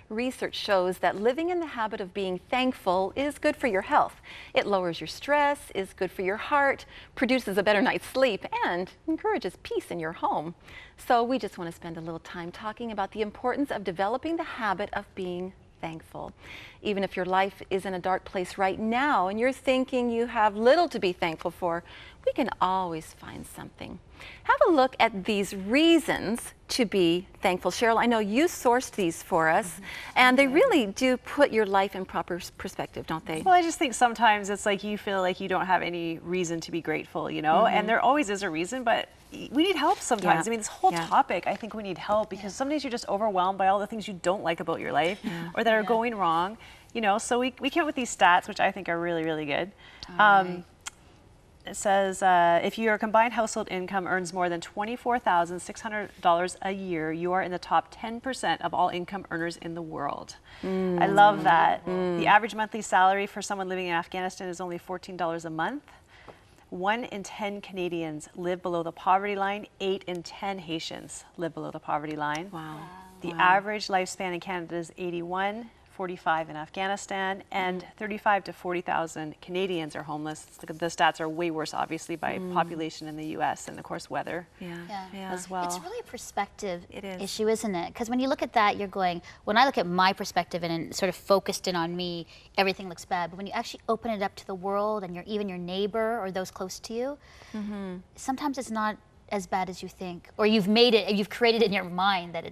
Research shows that living in the habit of being thankful is good for your health. It lowers your stress, is good for your heart, produces a better night's sleep, and encourages peace in your home. So we just want to spend a little time talking about the importance of developing the habit of being thankful. Even if your life is in a dark place right now and you're thinking you have little to be thankful for, we can always find something. Have a look at these reasons to be thankful. Cheryl, I know you sourced these for us, and they really do put your life in proper perspective, don't they? Well, I just think sometimes it's like you feel like you don't have any reason to be grateful, you know, and there always is a reason, but we need help sometimes. I mean, this whole topic, I think we need help because sometimes you're just overwhelmed by all the things you don't like about your life or that are going wrong, you know, so we came up with these stats, which I think are really, really good. It says if your combined household income earns more than $24,600 a year, you are in the top 10% of all income earners in the world. I love that. The average monthly salary for someone living in Afghanistan is only $14 a month. 1 in 10 Canadians live below the poverty line. 8 in 10 Haitians live below the poverty line. Wow. The average lifespan in Canada is 81. 45 in Afghanistan, and 35 to 40,000 Canadians are homeless. The stats are way worse, obviously, by population in the U.S. and, of course, weather as well. It's really a perspective issue, isn't it? Because when you look at that, you're going, when I look at my perspective and sort of focused in on me, everything looks bad. But when you actually open it up to the world and even your neighbor or those close to you, sometimes it's not as bad as you think, or you've made it, you've created in your mind that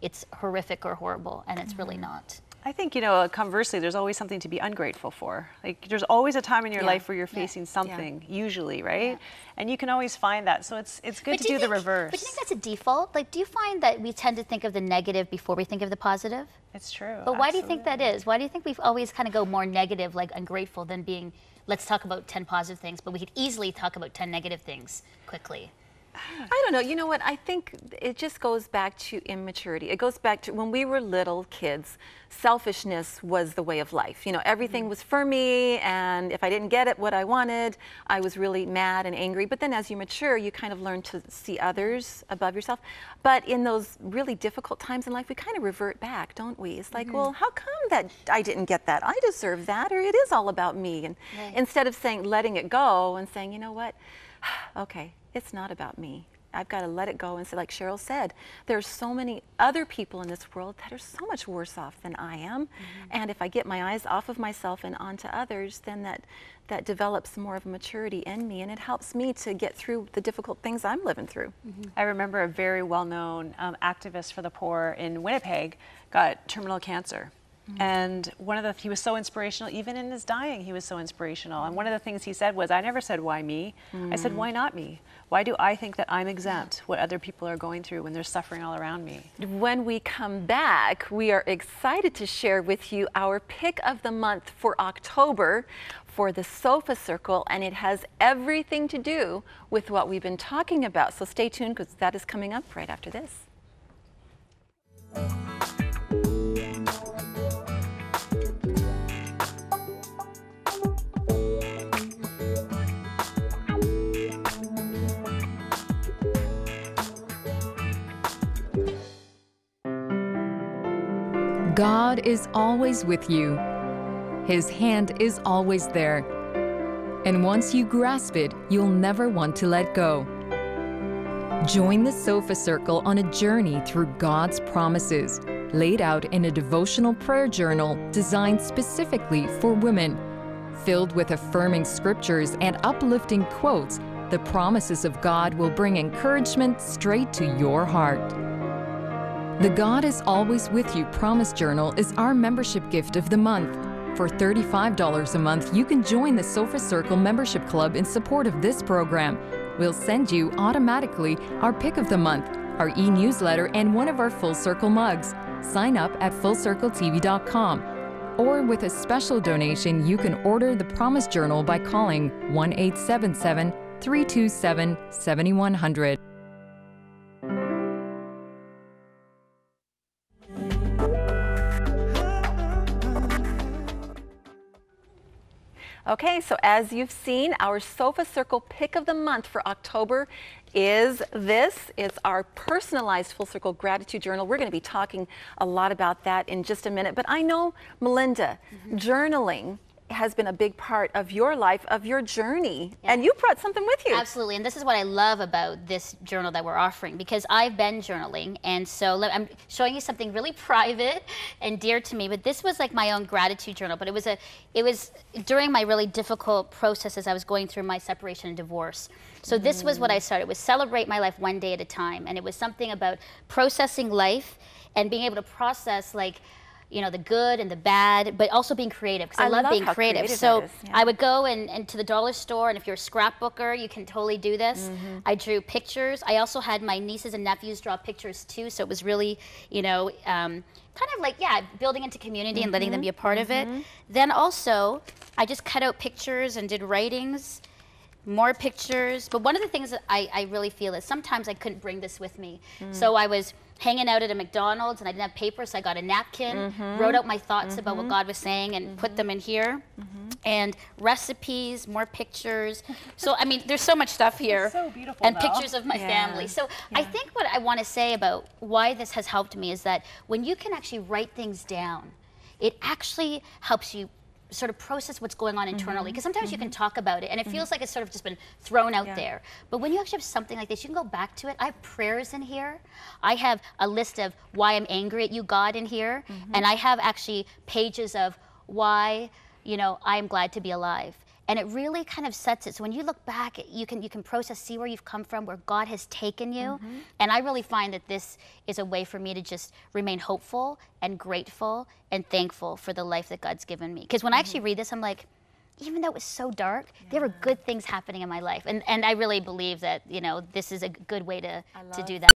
it's horrific or horrible, and it's really not. I think, you know, conversely, there's always something to be ungrateful for. Like, there's always a time in your life where you're facing something, usually, right? And you can always find that. So it's good to do the reverse. But do you think that's a default? Like, do you find that we tend to think of the negative before we think of the positive? It's true. But why do you think that is? Why do you think we always kind of go more negative, like ungrateful, than being, let's talk about 10 positive things, but we could easily talk about 10 negative things quickly? I don't know. You know what? I think it just goes back to immaturity. It goes back to when we were little kids, selfishness was the way of life. You know, everything was for me, and if I didn't get it what I wanted, I was really mad and angry. But then as you mature, you kind of learn to see others above yourself. But in those really difficult times in life, we kind of revert back, don't we? It's like, well, how come that I didn't get that? I deserve that, or it is all about me. And instead of saying, letting it go and saying, you know what? Okay. It's not about me. I've got to let it go and say, like Cheryl said, there's so many other people in this world that are so much worse off than I am. And if I get my eyes off of myself and onto others, then that develops more of a maturity in me, and it helps me to get through the difficult things I'm living through. I remember a very well-known activist for the poor in Winnipeg got terminal cancer. And he was so inspirational, even in his dying, he was so inspirational. And one of the things he said was, I never said, why me? I said, why not me? Why do I think that I'm exempt what other people are going through when they're suffering all around me? When we come back, we are excited to share with you our pick of the month for October for the Sofa Circle, and it has everything to do with what we've been talking about. So stay tuned, because that is coming up right after this. God is always with you. His hand is always there. And once you grasp it, you'll never want to let go. Join the Sofa Circle on a journey through God's promises, laid out in a devotional prayer journal designed specifically for women. Filled with affirming scriptures and uplifting quotes, the promises of God will bring encouragement straight to your heart. The God is Always With You Promise Journal is our membership gift of the month. For $35 a month, you can join the Sofa Circle Membership Club in support of this program. We'll send you automatically our pick of the month, our e-newsletter, and one of our Full Circle mugs. Sign up at fullcircletv.com. Or with a special donation, you can order the Promise Journal by calling 1-877-327-7100. Okay, so as you've seen, our Sofa Circle pick of the month for October is this. It's our personalized Full Circle Gratitude Journal. We're going to be talking a lot about that in just a minute. But I know, Melinda, journaling has been a big part of your life, of your journey, and you brought something with you. Absolutely, and this is what I love about this journal that we're offering, because I've been journaling, and so I'm showing you something really private and dear to me, but this was like my own gratitude journal, but it was during my really difficult process as I was going through my separation and divorce. So this was what I started, was celebrate my life one day at a time, and it was something about processing life and being able to process, like, you know, the good and the bad, but also being creative, because I love being creative. So I would go and to the dollar store, and if you're a scrapbooker, you can totally do this. I drew pictures. I also had my nieces and nephews draw pictures too, so it was really, you know, kind of like, building into community and letting them be a part of it. Then also, I just cut out pictures and did writings, more pictures. But one of the things that I really feel is sometimes I couldn't bring this with me. So I was hanging out at a McDonald's and I didn't have paper, so I got a napkin, wrote out my thoughts about what God was saying and put them in here. And recipes, more pictures. So, I mean, there's so much stuff here. It's so beautiful, and pictures of my family. So I think what I want to say about why this has helped me is that when you can actually write things down, it actually helps you sort of process what's going on internally, because sometimes you can talk about it and it feels like it's sort of just been thrown out there. But when you actually have something like this, you can go back to it. I have prayers in here. I have a list of why I'm angry at you, God, in here. And I have actually pages of why, you know, I'm glad to be alive. And it really kind of sets it. So when you look back, you can process, see where you've come from, where God has taken you. And I really find that this is a way for me to just remain hopeful and grateful and thankful for the life that God's given me. Because when I actually read this, I'm like, even though it was so dark, there were good things happening in my life. And I really believe that, you know, this is a good way to do that.